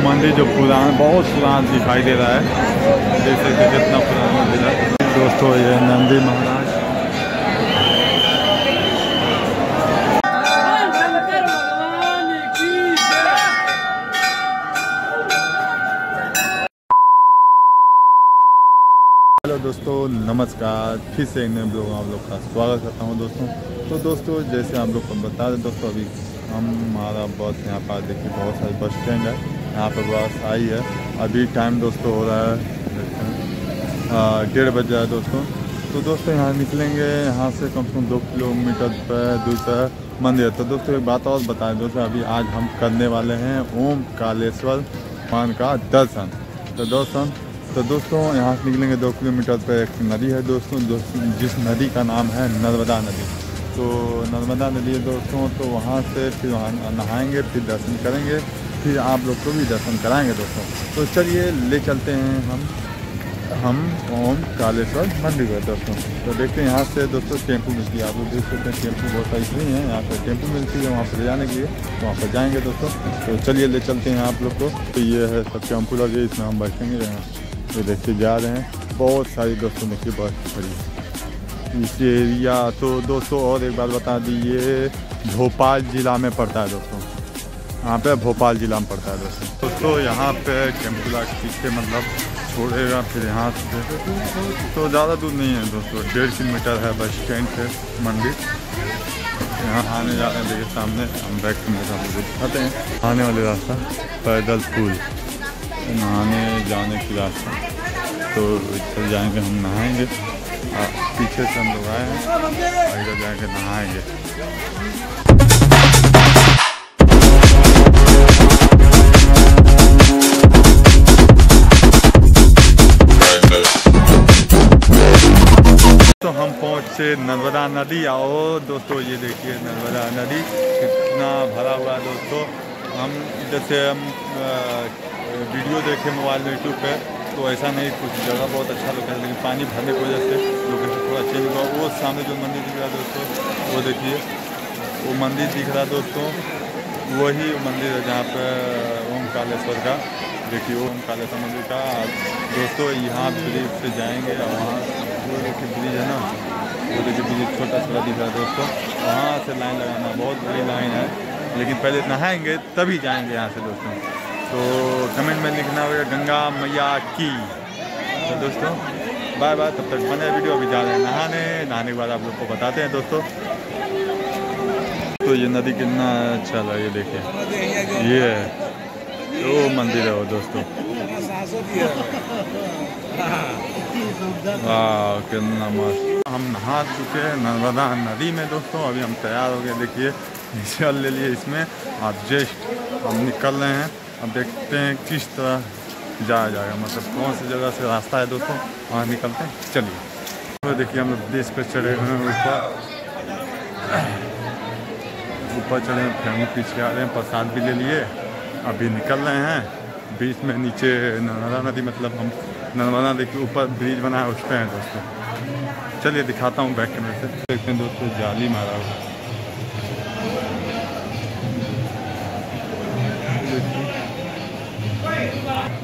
मंदिर जो पुराना बहुत पुराना दिखाई दे रहा है, जैसे कि कितना पुराना मंदिर है दोस्तों। ये नंदी महाराज हेलो दोस्तों, नमस्कार। फिर से एक नए ब्लॉग में आप लोग का स्वागत करता हूं दोस्तों। तो दोस्तों जैसे आप लोग को बता दें दोस्तों, अभी हमारा बस यहाँ पर देखिए बहुत सारे बस स्टैंड है, यहाँ पर बस आई है। अभी टाइम दोस्तों हो रहा है 1:30 बज रहा है दोस्तों। तो दोस्तों यहाँ निकलेंगे, यहाँ से कम से कम 2 किलोमीटर पर दूर पर मंदिर है। तो दोस्तों एक बात और बताएं दोस्तों, अभी आज हम करने वाले हैं ओम कालेश्वर मान का दर्शन। तो दोस्तों यहाँ से निकलेंगे 2 किलोमीटर पर एक नदी है दोस्तों, जिस नदी का नाम है नर्मदा नदी। तो नर्मदा नदी है दोस्तों, तो वहाँ से फिर वहाँ नहाएंगे, फिर दर्शन करेंगे, फिर आप लोग को भी दर्शन कराएंगे दोस्तों। तो चलिए ले चलते हैं हम ओम कालेश्वर मंदिर है दोस्तों। तो देखते हैं यहाँ से दोस्तों टेम्पू मिलती है, आप लोग देख सकते हैं टेम्पू बहुत सारी फ्री हैं, यहाँ पर टेम्पू मिलती है वहाँ पर जाने के लिए, तो वहाँ पर जाएंगे दोस्तों। तो चलिए ले चलते हैं आप लोग को। तो ये है सब टेम्पू लगे, इसमें हम बैठेंगे। यहाँ ये देखिए जा रहे हैं बहुत सारी दोस्तों, देखिए बस खड़ी इस एरिया। तो दोस्तों और एक बात बता दी, ये भोपाल ज़िला में पड़ता है दोस्तों, यहाँ पे भोपाल ज़िला में पड़ता है दोस्तों। यहाँ पे टेम्पू ला के पीछे मतलब छोड़ेगा, फिर यहाँ से तो ज़्यादा दूर नहीं है दोस्तों, 1.5 किलोमीटर है बस स्टैंड से मंदिर। यहाँ आने जा रहे हैं, देखिए सामने हम बैक कैमरे से दिखाते हैं आने वाले रास्ता, पैदल पुल नहाने जाने की रास्ता। तो चल जाएंगे, हम नहाएंगे, पीछे से हम लोग आए हैं, इधर जाके नहाएंगे। तो हम पहुँचे नर्मदा नदी। आओ दोस्तों, ये देखिए नर्मदा नदी कितना भरा हुआ है दोस्तों। हम इधर से हम वीडियो देखे मोबाइल में यूट्यूब पे, तो ऐसा नहीं, कुछ जगह बहुत अच्छा लगता है, लेकिन पानी भरने की वजह से लोकेशन थोड़ा चेंज हुआ। वो सामने जो मंदिर दिख रहा है दोस्तों, वो देखिए वो मंदिर दिख रहा है दोस्तों, वही मंदिर है जहाँ पर ओम कालेश्वर का, देखिए ओम कालेश्वर मंदिर का दोस्तों। यहाँ ब्रिज से जाएंगे और वहाँ वो देखिए ब्रिज है ना, वो देखिए ब्रिज छोटा छोटा दिख रहा है दोस्तों। वहाँ से लाइन लगाना, बहुत बड़ी लाइन है, लेकिन पहले नहाएंगे तभी जाएंगे यहाँ से दोस्तों। तो कमेंट में लिखना होगा गंगा मैया की। तो दोस्तों बाय बाय, तब तक बने वीडियो। अभी जा रहे हैं नहाने के बाद आप लोग को बताते हैं दोस्तों। तो ये नदी कितना अच्छा लगा, ये देखिए, ये वो मंदिर है वो दोस्तों। वाह कितना मस्त। हम नहा चुके हैं नर्मदा नदी में दोस्तों, अभी हम तैयार हो गए, देखिए चल ले लिए इसमें। आप जस्ट हम निकल रहे हैं, अब देखते हैं किस तरह जाया जाएगा, मतलब कौन सी जगह से रास्ता है दोस्तों, वहाँ निकलते हैं। चलिए तो देखिए हम लोग ब्रिज पे चढ़े हुए हैं, ऊपर चढ़े हैं, फिर हम पीछे आ रहे हैं, प्रसाद भी ले लिए, अभी निकल रहे हैं। बीच में नीचे नर्मदा नदी, मतलब हम नर्मदा नदी के ऊपर ब्रिज बना है, उस पर हैं दोस्तों। चलिए दिखाता हूँ बैक कैमरे से। देखते हैं दोस्तों जाली मारा हुआ,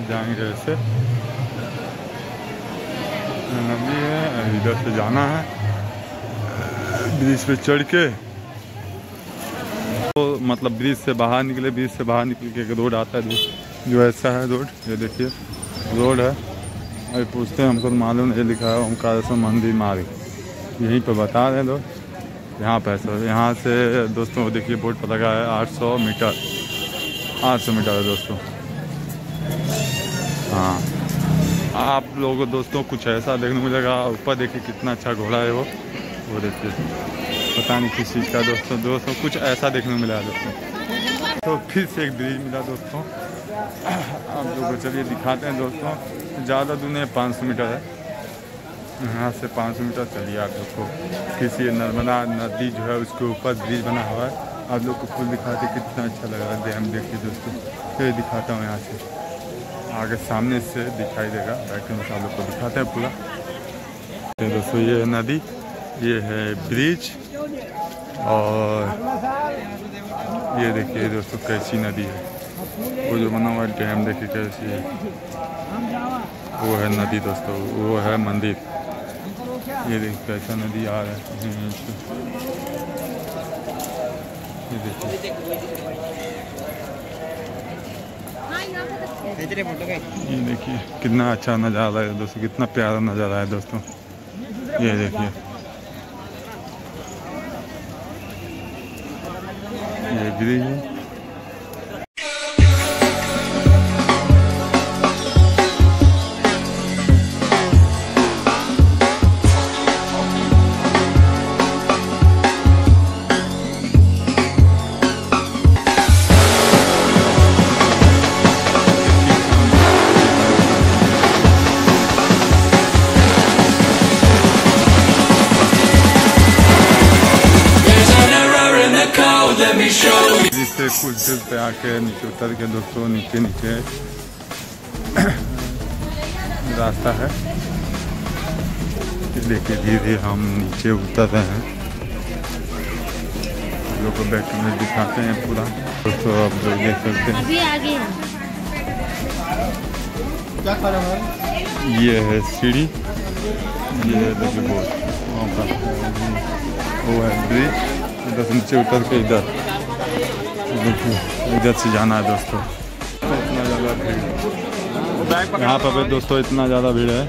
जाएंगे ऐसे, नदी है, इधर से जाना है ब्रिज पे चढ़ के। तो मतलब ब्रिज से बाहर निकले, ब्रिज से बाहर निकल के एक रोड आता है जो ऐसा है रोड, ये देखिए रोड है। अभी पूछते हैं, हमको तो मालूम नहीं, लिखा है ओम कालेश्वर मंदिर मार्ग, यहीं पे बता रहे हैं दोस्त। यहाँ पे सर, यहाँ से दोस्तों देखिए बोर्ड पर लगा है 800 मीटर, 800 मीटर है दोस्तों। हाँ आप लोगों को दोस्तों कुछ ऐसा देखने को मिलेगा, ऊपर देखिए कितना अच्छा घोड़ा है वो देखिए, पता नहीं किस चीज़ का दोस्तों कुछ ऐसा देखने को मिला दोस्तों। तो फिर से एक ब्रिज मिला दोस्तों, आप लोगों को चलिए दिखाते हैं दोस्तों। ज़्यादा दूर नहीं, 500 मीटर है, यहाँ से 500 मीटर चलिए आप लोग को किसी नर्मदा नदी जो है उसके ऊपर ब्रिज बना हुआ है। आप लोग को फुल दिखाते कितना अच्छा लग रहा है, डैम देखिए दोस्तों। फिर दिखाता हूँ यहाँ से आगे, सामने से दिखाई देगा, बैक में आप लोग को दिखाते हैं पूरा। तो दोस्तों ये है नदी, ये है ब्रिज, और ये देखिए दोस्तों कैसी नदी है। वो जो बना हुआ डैम देखिए कैसी है, वो है नदी दोस्तों, वो है मंदिर। ये देखिए कैसा नदी आ रहा है, ये देखिए, ये देखिए कितना अच्छा नज़ारा है दोस्तों, कितना प्यारा नज़ारा है दोस्तों। ये देखिए, ये ब्रिज है। इससे कुछ दूर पे आके नीचे उतर के दोस्तों, नीचे नीचे रास्ता है। देखिए धीरे धीरे हम नीचे उतर रहे हैं, लोग को बैक में दिखाते हैं पूरा दोस्तों। आप लोग देख सकते हैं, अभी आगे क्या खा रहा है, ये है सीढ़ी, ये देखिए वो है ब्रिज। इधर से नीचे उतर के इधर देखिए, इधर से जाना है दोस्तों। इतना ज़्यादा भीड़ यहाँ पर दोस्तों, इतना ज़्यादा भीड़ है।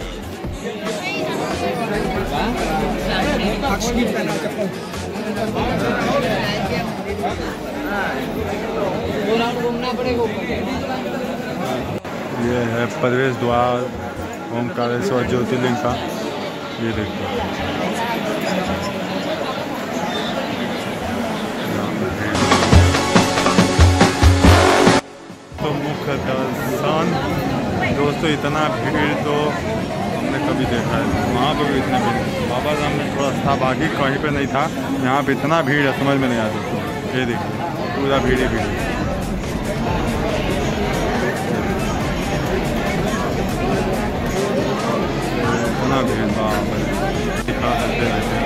ये है प्रवेश द्वार ओंकारेश्वर ज्योतिर्लिंग का, ये देखिए। तो मुख्य दर्शन दोस्तों, इतना भीड़ तो हमने कभी देखा है, वहाँ पर भी इतना भीड़। बाबा धाम में थोड़ा था, बाकी कहीं पे नहीं था। यहाँ पे इतना भीड़ है, समझ में नहीं आता दोस्तों। ये देखिए पूरा भीड़ ही भीड़, इतना भीड़ दिखा सकते रहते हैं।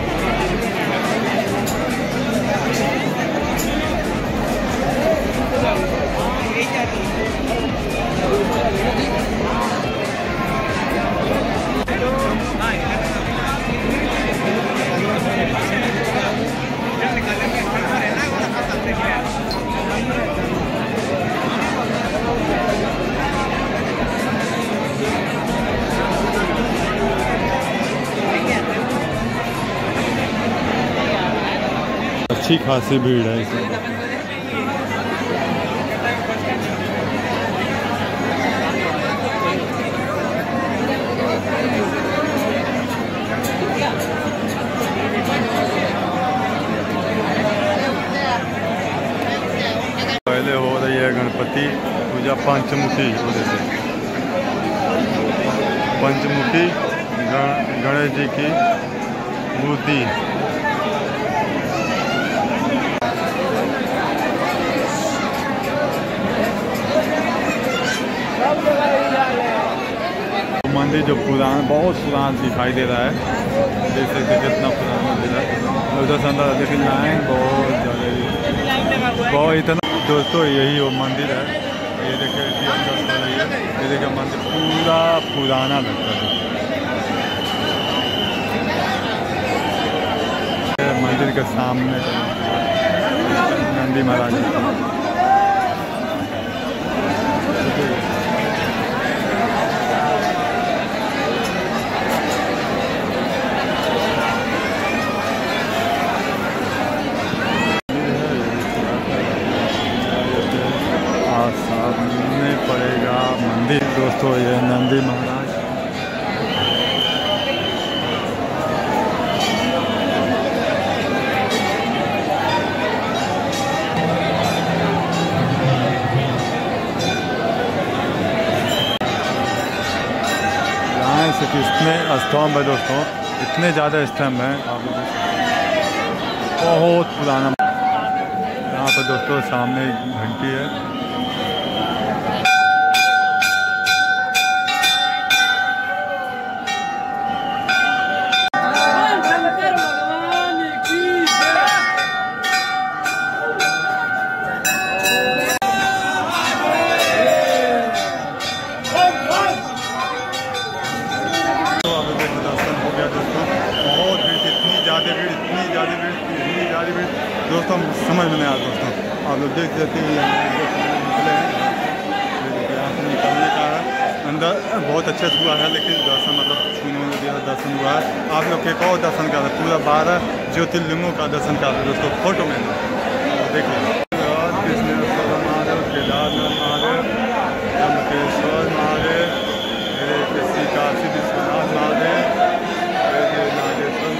अच्छी खासी भीड़ है इसमें। पहले हो रही है गणपति पूजा पंचमुखी, पंचमुखी गणेश जी की मूर्ति। मंदिर जो पुराना, बहुत पुराना दिखाई दे रहा है, देख सकते कितना पुराना मंदिर है। उधर से अंदर देखिए लाइन बहुत ज़्यादा, बहुत इतना दोस्तों। यही वो मंदिर है, ये देखिए ये देखिए मंदिर पूरा पुराना लगता है। मंदिर के सामने नंदी महाराज सामने पड़ेगा मंदिर दोस्तों, ये नंदी महाराज। यहाँ से कितने स्तंभ है दोस्तों, इतने ज़्यादा स्तंभ हैं, बहुत पुराना। यहाँ पर दोस्तों सामने घंटी है। दर्शन में यार दोस्तों। आप लोग देख सकते हैं निकले हैं, यहाँ से निकलने का अंदर बहुत अच्छे से हुआ है, लेकिन दर्शन मतलब छूने में दिया दर्शन हुआ है। आप लोग एक और दर्शन कर रहे हैं, पूरा 12 ज्योतिर्लिंगों का दर्शन कर रहे हैं दोस्तों फोटो में देखिए। कृष्णेश्वर महादेव, केदारनाथ महादेव, त्र्यंबकेश्वर महादेव, काशी विश्वनाथ महादेव, नागेश्वर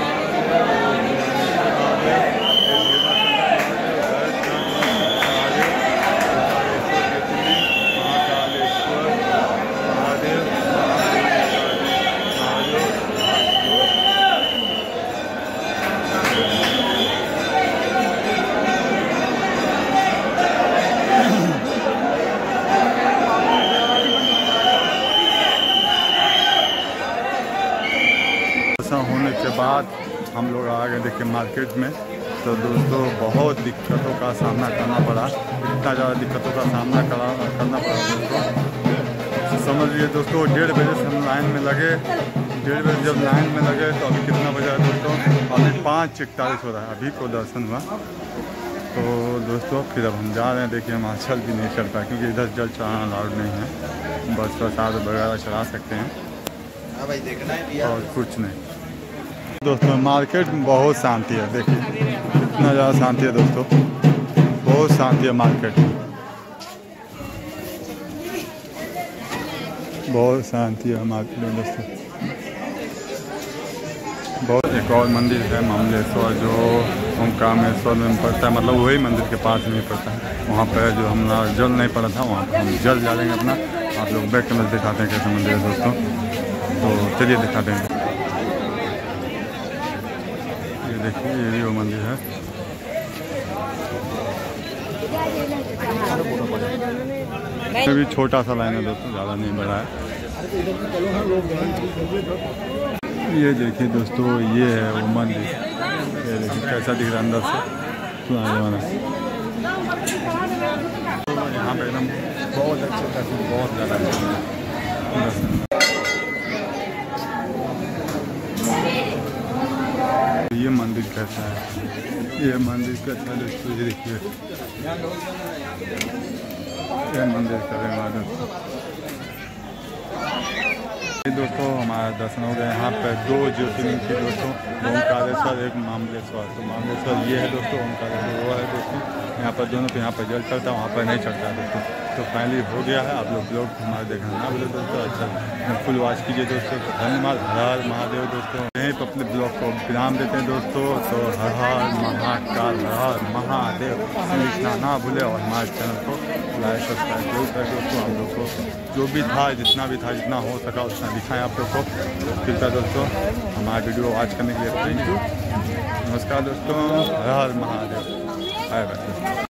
होने के बाद हम लोग आ गए देखिए मार्केट में। तो दोस्तों बहुत दिक्कतों का सामना करना पड़ा, इतना ज़्यादा दिक्कतों का सामना करना पड़ा दोस्तों, समझ लिए दोस्तों। 1:30 बजे से हम लाइन में लगे। 1:30 बजे जब लाइन में लगे तो अभी कितना बजा है दोस्तों, अभी 5:41 हो रहा है, अभी को दर्शन हुआ। तो दोस्तों फिर अब हम जा रहे हैं। देखिए हम चल भी नहीं चल पाए क्योंकि इधर जल चढ़ाना अलाउड नहीं है, बस प्रसाद वगैरह चढ़ा सकते हैं और कुछ नहीं। दोस्तों मार्केट में बहुत शांति है, देखिए इतना ज़्यादा शांति है दोस्तों, बहुत शांति है मार्केट में, बहुत शांति है मार्केट में दोस्तों। बहुत एक और मंदिर है ममलेश्वर, जो ओंकारेश्वर में पड़ता है, मतलब वही मंदिर के पास में पड़ता है। वहाँ पर जो हमारा जल नहीं पड़ा था, वहाँ पर हम जल डालेंगे अपना। आप लोग बैक कैमरे दिखाते हैं कैसे मंदिर है दोस्तों, तो चलिए दिखाते हैं। देखिए ये भी वो मंदिर है। अभी छोटा सा लाइन है दोस्तों, ज़्यादा नहीं बड़ा है। ये देखिए दोस्तों, ये है वो मंदिर, ये देखिए कैसा दिख रहा है अंदर से, पुराना जमाना। यहाँ पे एकदम बहुत अच्छे दर्शन, बहुत ज़्यादा दर्शन। ये मंदिर कैसा है, ये मंदिर कैसा है दोस्तों, ये देखिए ये मंदिर करेंगे दोस्तों। हमारा दर्शन हो गया। यहाँ पर 2 ज्योतिर्लिंग थी दोस्तों, ओंकारेश्वर एक ममलेश्वर। तो ममलेश्वर ये है दोस्तों, ओंकारेश्वर वो है दोस्तों। यहाँ पर दोनों पे यहाँ पर जल चढ़ता है, वहाँ पर नहीं चढ़ता है दोस्तों। तो फाइनली हो गया है। आप लोग ब्लॉग हमारे देखना ना बोले दोस्तों, अच्छा फुल वॉच कीजिए दोस्तों। धन्यवाद। हर हर महादेव दोस्तों। यहीं पर अपने ब्लॉग को विराम देते हैं दोस्तों। तो हर हर महाकाल, हर हर महादेव लिखना ना भूले और हमारे चैनल को लाइक सब्सक्राइब जरूर करें दोस्तों। आप लोग को जो भी था, जितना भी था, जितना हो सका उतना दिखाएं आप लोग को। कृपया दोस्तों हमारा वीडियो वॉच करने के लिए थैंक यू। नमस्कार दोस्तों, हर हर महादेव, बाय बाय।